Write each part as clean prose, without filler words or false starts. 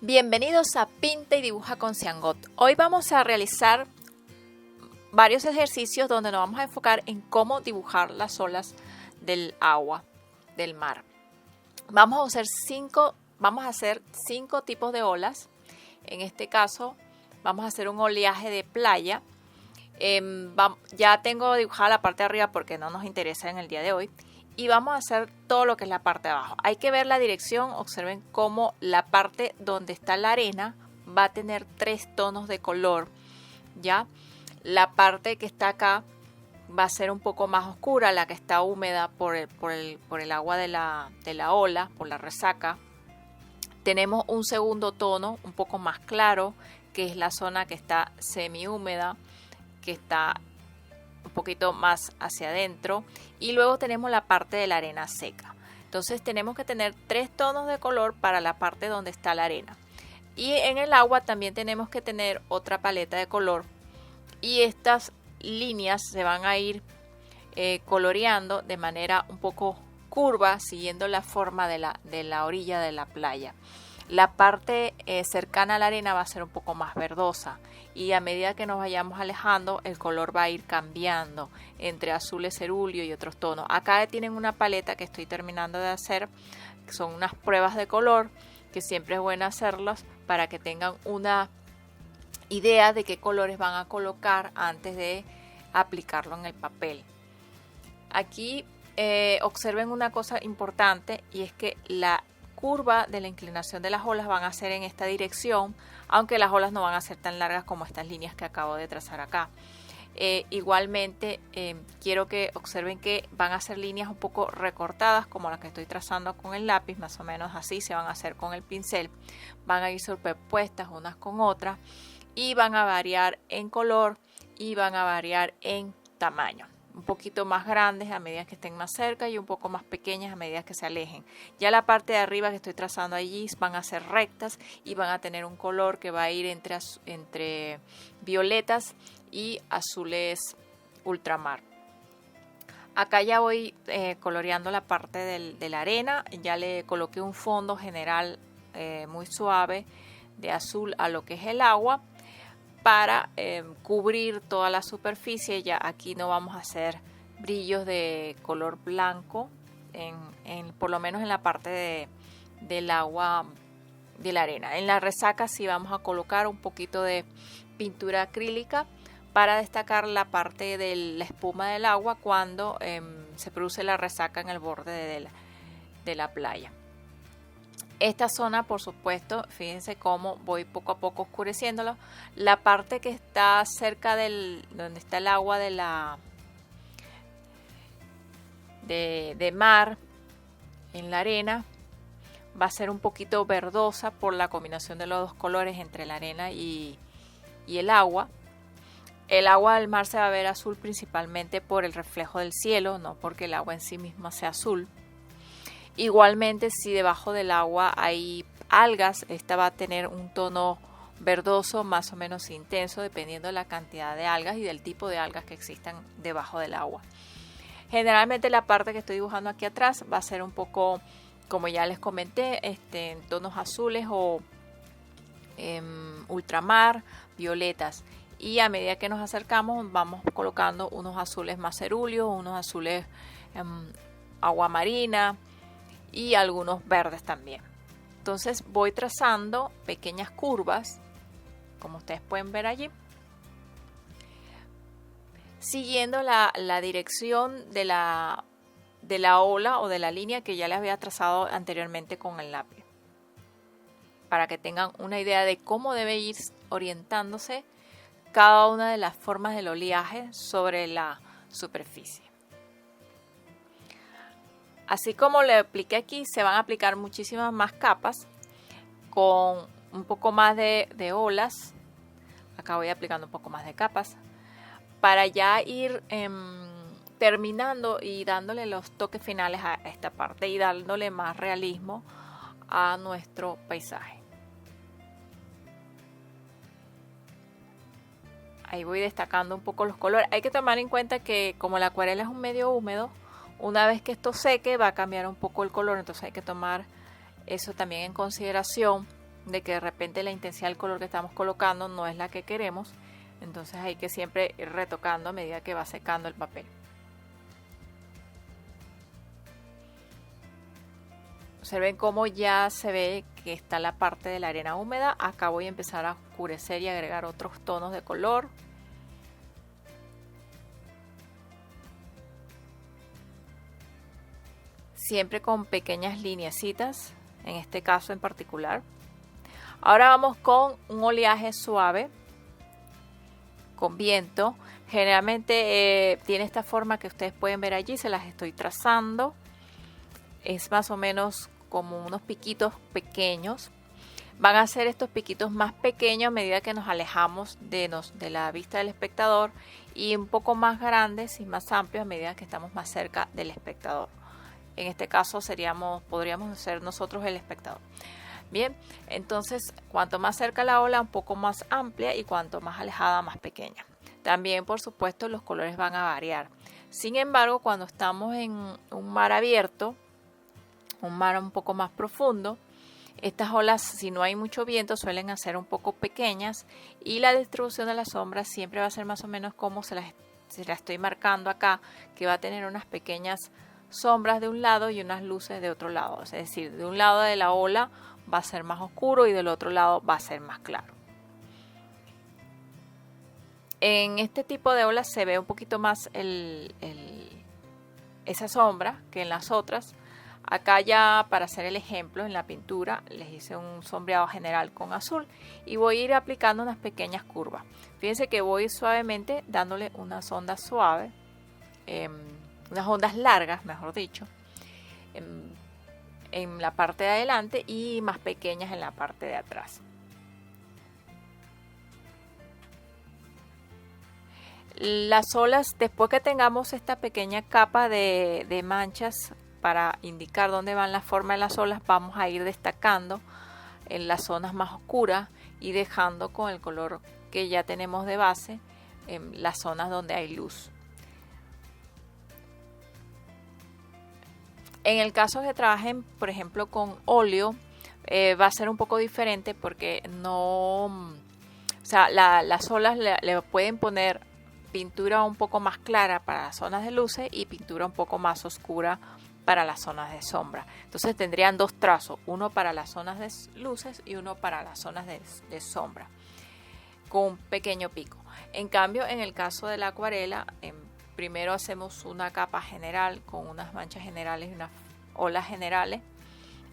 Bienvenidos a Pinta y Dibuja con Ciangot. Hoy vamos a realizar varios ejercicios donde nos vamos a enfocar en cómo dibujar las olas del agua, del mar. Vamos a hacer cinco tipos de olas. En este caso vamos a hacer un oleaje de playa. Ya tengo dibujada la parte de arriba porque no nos interesa en el día de hoy. Y vamos a hacer todo lo que es la parte de abajo. Hay que ver la dirección. Observen cómo la parte donde está la arena va a tener 3 tonos de color. ¿Ya? La parte que está acá va a ser un poco más oscura, la que está húmeda por el agua de la ola, por la resaca. Tenemos un segundo tono un poco más claro, que es la zona que está semi húmeda, que está un poquito más hacia adentro, y luego tenemos la parte de la arena seca. Entonces tenemos que tener 3 tonos de color para la parte donde está la arena, y en el agua también tenemos que tener otra paleta de color, y estas líneas se van a ir coloreando de manera un poco curva, siguiendo la forma de la orilla de la playa. La parte cercana a la arena va a ser un poco más verdosa, y a medida que nos vayamos alejando el color va a ir cambiando entre azules cerúleo y otros tonos. Acá tienen una paleta que estoy terminando de hacer, que son unas pruebas de color que siempre es bueno hacerlas para que tengan una idea de qué colores van a colocar antes de aplicarlo en el papel. Aquí observen una cosa importante, y es que la curva de la inclinación de las olas van a ser en esta dirección, aunque las olas no van a ser tan largas como estas líneas que acabo de trazar acá. Igualmente quiero que observen que van a ser líneas un poco recortadas, como las que estoy trazando con el lápiz, más o menos así se van a hacer con el pincel. Van a ir superpuestas unas con otras, y van a variar en color y van a variar en tamaño. Un poquito más grandes a medida que estén más cerca, y un poco más pequeñas a medida que se alejen. Ya la parte de arriba que estoy trazando allí van a ser rectas y van a tener un color que va a ir entre violetas y azules ultramar. Acá ya voy coloreando la parte de la arena. Ya le coloqué un fondo general muy suave de azul a lo que es el agua, para cubrir toda la superficie. Ya aquí no vamos a hacer brillos de color blanco, por lo menos en la parte del agua de la arena. En la resaca sí vamos a colocar un poquito de pintura acrílica para destacar la parte de la espuma del agua cuando se produce la resaca en el borde de la playa. Esta zona, por supuesto, fíjense cómo voy poco a poco oscureciéndolo. La parte que está cerca donde está el agua de mar en la arena va a ser un poquito verdosa por la combinación de los dos colores entre la arena y el agua. El agua del mar se va a ver azul principalmente por el reflejo del cielo, no porque el agua en sí misma sea azul. Igualmente, si debajo del agua hay algas, esta va a tener un tono verdoso más o menos intenso, dependiendo de la cantidad de algas y del tipo de algas que existan debajo del agua. Generalmente la parte que estoy dibujando aquí atrás va a ser un poco, como ya les comenté, en tonos azules o ultramar, violetas. Y a medida que nos acercamos vamos colocando unos azules más cerúleos, unos azules agua marina, y algunos verdes también. Entonces voy trazando pequeñas curvas, como ustedes pueden ver allí, siguiendo la dirección de la ola o de la línea que ya les había trazado anteriormente con el lápiz, para que tengan una idea de cómo debe ir orientándose cada una de las formas del oleaje sobre la superficie. Así como le apliqué aquí, se van a aplicar muchísimas más capas con un poco más de olas. Acá voy aplicando un poco más de capas para ya ir terminando y dándole los toques finales a esta parte y dándole más realismo a nuestro paisaje. Ahí voy destacando un poco los colores. Hay que tomar en cuenta que como la acuarela es un medio húmedo, una vez que esto seque va a cambiar un poco el color, entonces hay que tomar eso también en consideración de que de repente la intensidad del color que estamos colocando no es la que queremos. Entonces hay que siempre ir retocando a medida que va secando el papel. Observen cómo ya se ve que está la parte de la arena húmeda. Acá voy a empezar a oscurecer y agregar otros tonos de color. Siempre con pequeñas lineecitas, en este caso en particular. Ahora vamos con un oleaje suave, con viento. Generalmente tiene esta forma que ustedes pueden ver allí, se las estoy trazando. Es más o menos como unos piquitos pequeños. Van a ser estos piquitos más pequeños a medida que nos alejamos de la vista del espectador, y un poco más grandes y más amplios a medida que estamos más cerca del espectador. En este caso podríamos ser nosotros el espectador. Bien, entonces cuanto más cerca la ola, un poco más amplia, y cuanto más alejada, más pequeña. También, por supuesto, los colores van a variar. Sin embargo, cuando estamos en un mar abierto, un mar un poco más profundo, estas olas, si no hay mucho viento, suelen ser un poco pequeñas, y la distribución de las sombras siempre va a ser más o menos como se la estoy marcando acá, que va a tener unas pequeñas sombras de un lado y unas luces de otro lado. Es decir, de un lado de la ola va a ser más oscuro y del otro lado va a ser más claro. En este tipo de olas se ve un poquito más esa sombra que en las otras. Acá ya, para hacer el ejemplo, en la pintura les hice un sombreado general con azul y voy a ir aplicando unas pequeñas curvas. Fíjense que voy suavemente dándole unas ondas suaves, unas ondas largas, mejor dicho, en la parte de adelante, y más pequeñas en la parte de atrás. Las olas, después que tengamos esta pequeña capa de manchas para indicar dónde van la forma de las olas, vamos a ir destacando en las zonas más oscuras y dejando con el color que ya tenemos de base en las zonas donde hay luz. En el caso que trabajen, por ejemplo, con óleo, va a ser un poco diferente, porque las olas le pueden poner pintura un poco más clara para las zonas de luces y pintura un poco más oscura para las zonas de sombra. Entonces tendrían dos trazos, uno para las zonas de luces y uno para las zonas de sombra, con un pequeño pico. En cambio, en el caso de la acuarela, primero hacemos una capa general con unas manchas generales y unas olas generales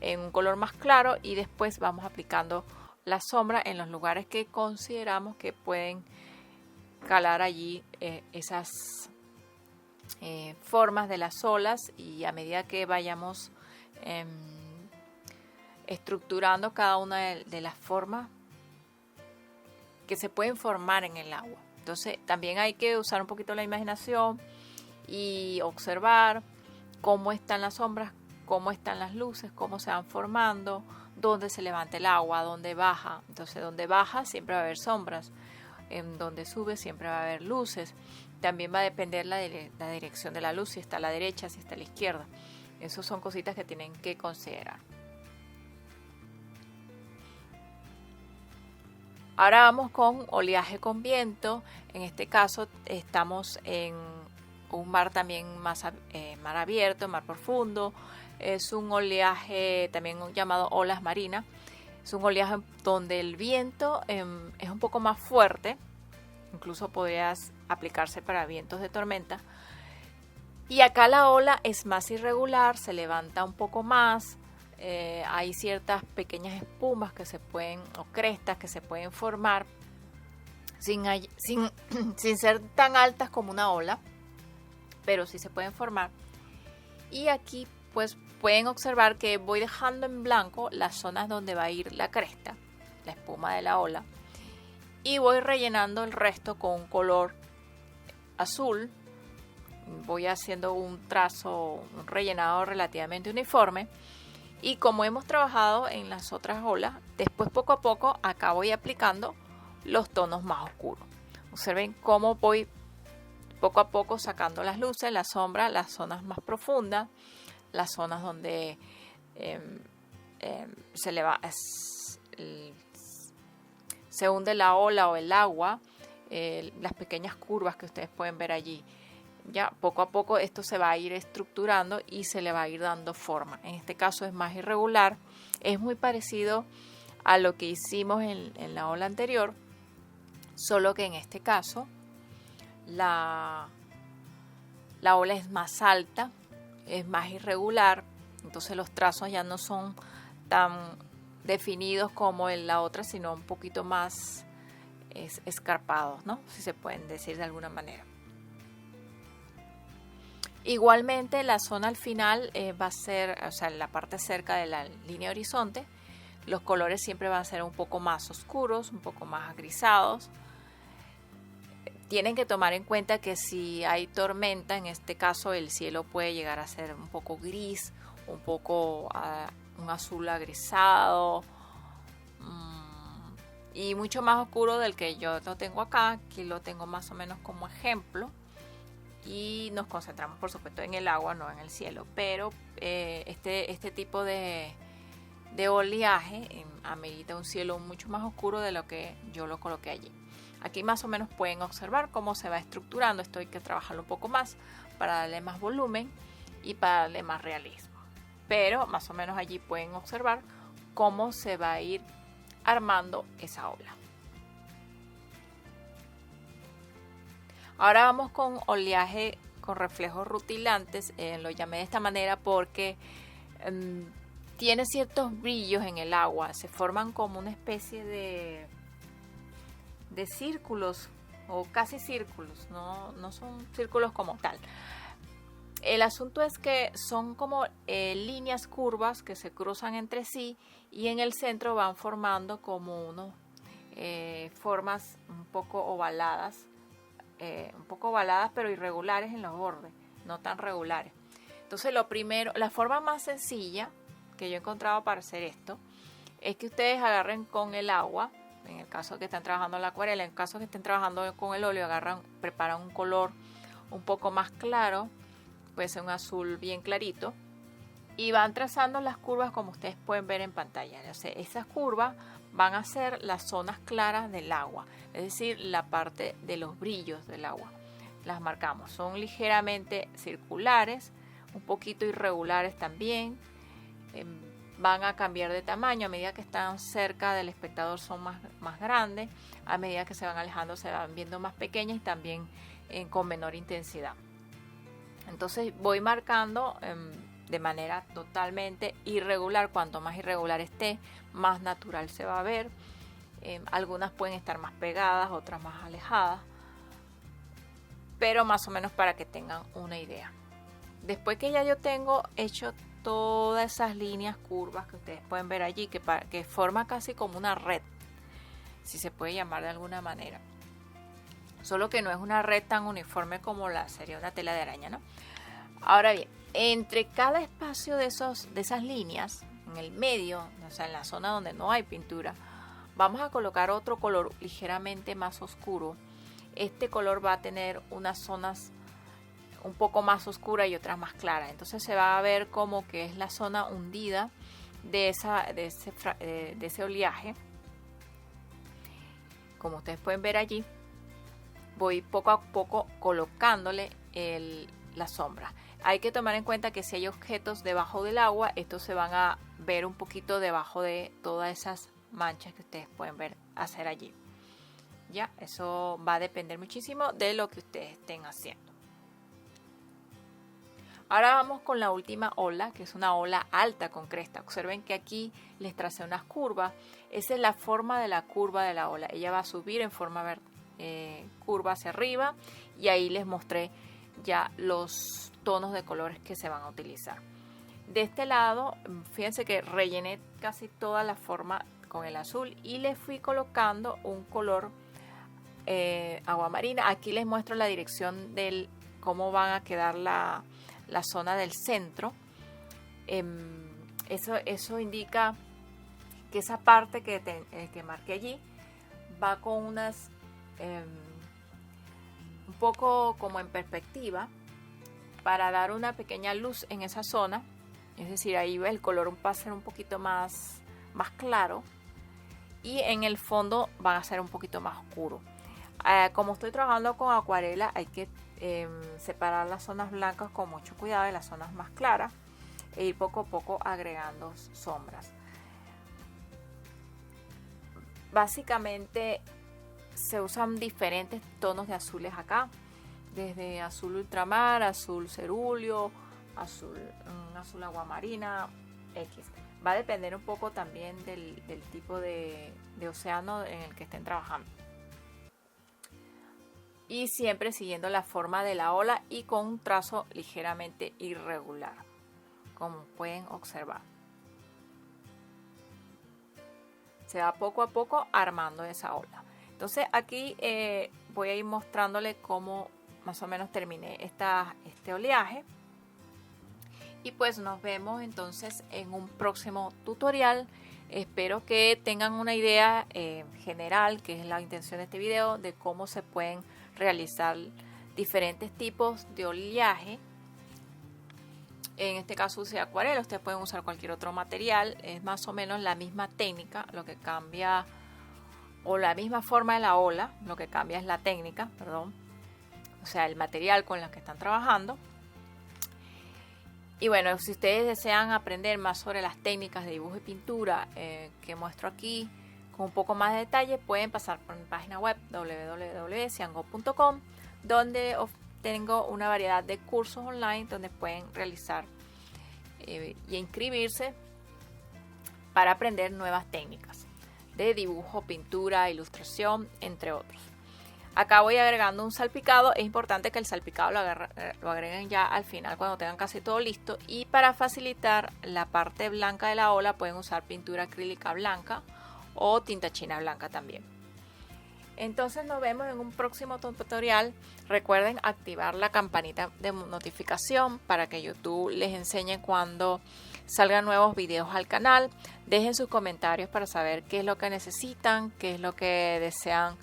en un color más claro, y después vamos aplicando la sombra en los lugares que consideramos que pueden calar allí esas formas de las olas, y a medida que vayamos estructurando cada una de las formas que se pueden formar en el agua. Entonces también hay que usar un poquito la imaginación y observar cómo están las sombras, cómo están las luces, cómo se van formando, dónde se levanta el agua, dónde baja. Entonces donde baja siempre va a haber sombras, en donde sube siempre va a haber luces. También va a depender la dirección de la luz, si está a la derecha, si está a la izquierda. Esas son cositas que tienen que considerar. Ahora vamos con oleaje con viento. En este caso estamos en un mar también mar abierto, mar profundo. Es un oleaje también llamado olas marinas. Es un oleaje donde el viento es un poco más fuerte. Incluso podrías aplicarse para vientos de tormenta. Y acá la ola es más irregular, se levanta un poco más. Hay ciertas pequeñas espumas que se pueden, o crestas que se pueden formar sin ser tan altas como una ola, pero sí se pueden formar. Y aquí pues pueden observar que voy dejando en blanco las zonas donde va a ir la cresta, la espuma de la ola, y voy rellenando el resto con un color azul. Voy haciendo un rellenado relativamente uniforme. Y como hemos trabajado en las otras olas, después poco a poco acá voy aplicando los tonos más oscuros. Observen cómo voy poco a poco sacando las luces, las sombras, las zonas más profundas, las zonas donde se hunde la ola o el agua, las pequeñas curvas que ustedes pueden ver allí. Ya poco a poco esto se va a ir estructurando y se le va a ir dando forma. En este caso es más irregular, es muy parecido a lo que hicimos en la ola anterior, solo que en este caso la ola es más alta, es más irregular, entonces los trazos ya no son tan definidos como en la otra, sino un poquito más escarpados, ¿no? Si se pueden decir de alguna manera. Igualmente la zona al final va a ser, o sea, en la parte cerca de la línea horizonte, los colores siempre van a ser un poco más oscuros, un poco más grisados. Tienen que tomar en cuenta que si hay tormenta, en este caso el cielo puede llegar a ser un poco gris, un poco un azul agrisado y mucho más oscuro del que yo lo tengo acá. Aquí lo tengo más o menos como ejemplo y nos concentramos por supuesto en el agua, no en el cielo, pero este tipo de oleaje amerita un cielo mucho más oscuro de lo que yo lo coloqué allí. Aquí más o menos pueden observar cómo se va estructurando. Esto hay que trabajarlo un poco más para darle más volumen y para darle más realismo. Pero más o menos allí pueden observar cómo se va a ir armando esa ola. Ahora vamos con oleaje con reflejos rutilantes. Lo llamé de esta manera porque tiene ciertos brillos en el agua. Se forman como una especie de círculos o casi círculos, no son círculos como tal. El asunto es que son como líneas curvas que se cruzan entre sí y en el centro van formando como unos formas un poco ovaladas pero irregulares en los bordes, no tan regulares. Entonces lo primero, la forma más sencilla que yo he encontrado para hacer esto es que ustedes agarren con el agua. En el caso que estén trabajando la acuarela, en el caso que estén trabajando con el óleo, preparan un color un poco más claro, puede ser un azul bien clarito, y van trazando las curvas como ustedes pueden ver en pantalla. O sea, esas curvas van a ser las zonas claras del agua, es decir, la parte de los brillos del agua. Las marcamos, son ligeramente circulares, un poquito irregulares también. Van a cambiar de tamaño a medida que están cerca del espectador, son más grandes, a medida que se van alejando se van viendo más pequeñas y también con menor intensidad. Entonces voy marcando de manera totalmente irregular. Cuanto más irregular esté, más natural se va a ver. Algunas pueden estar más pegadas, otras más alejadas, pero más o menos para que tengan una idea. Después que ya yo tengo hecho todas esas líneas curvas que ustedes pueden ver allí, que forma casi como una red, si se puede llamar de alguna manera, solo que no es una red tan uniforme como sería una tela de araña, ¿no? Ahora bien, entre cada espacio de esas líneas, en el medio, o sea, en la zona donde no hay pintura, vamos a colocar otro color ligeramente más oscuro. Este color va a tener unas zonas un poco más oscura y otras más claras. Entonces se va a ver como que es la zona hundida de ese oleaje. Como ustedes pueden ver allí, voy poco a poco colocándole la sombra. Hay que tomar en cuenta que si hay objetos debajo del agua, estos se van a ver un poquito debajo de todas esas manchas que ustedes pueden ver hacer allí. Ya, eso va a depender muchísimo de lo que ustedes estén haciendo. Ahora vamos con la última ola, que es una ola alta con cresta. Observen que aquí les tracé unas curvas. Esa es la forma de la curva de la ola. Ella va a subir en forma curva hacia arriba y ahí les mostré ya los tonos de colores que se van a utilizar. De este lado, fíjense que rellené casi toda la forma con el azul y le fui colocando un color agua marina. Aquí les muestro la dirección del cómo van a quedar la zona del centro. Eso indica que esa parte que marqué allí va con unas un poco como en perspectiva para dar una pequeña luz en esa zona. Es decir, ahí el color va a ser un poquito más claro y en el fondo van a ser un poquito más oscuros. Como estoy trabajando con acuarela, hay que separar las zonas blancas con mucho cuidado de las zonas más claras e ir poco a poco agregando sombras. Básicamente se usan diferentes tonos de azules acá, desde azul ultramar, azul cerúleo, azul aguamarina, X. Va a depender un poco también del tipo de océano en el que estén trabajando. Y siempre siguiendo la forma de la ola y con un trazo ligeramente irregular, como pueden observar. Se va poco a poco armando esa ola. Entonces aquí voy a ir mostrándole cómo más o menos terminé este oleaje. Y pues nos vemos entonces en un próximo tutorial. Espero que tengan una idea general, que es la intención de este video, de cómo se pueden realizar diferentes tipos de oleaje. En este caso usé acuarela, ustedes pueden usar cualquier otro material, es más o menos la misma técnica, lo que cambia, o la misma forma de la ola, lo que cambia es la técnica, perdón, o sea, el material con el que están trabajando. Y bueno, si ustedes desean aprender más sobre las técnicas de dibujo y pintura que muestro aquí con un poco más de detalle, pueden pasar por mi página web www.ciango.com, donde tengo una variedad de cursos online donde pueden realizar y inscribirse para aprender nuevas técnicas de dibujo, pintura, ilustración, entre otros. Acá voy agregando un salpicado. Es importante que el salpicado lo agreguen ya al final cuando tengan casi todo listo. Y para facilitar la parte blanca de la ola pueden usar pintura acrílica blanca o tinta china blanca también. Entonces nos vemos en un próximo tutorial. Recuerden activar la campanita de notificación para que YouTube les enseñe cuando salgan nuevos videos al canal. Dejen sus comentarios para saber qué es lo que necesitan, qué es lo que desean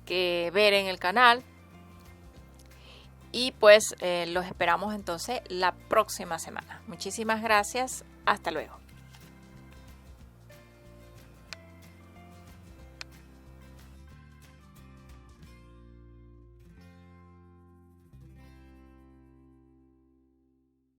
ver en el canal. Y pues los esperamos entonces la próxima semana. Muchísimas gracias. Hasta luego.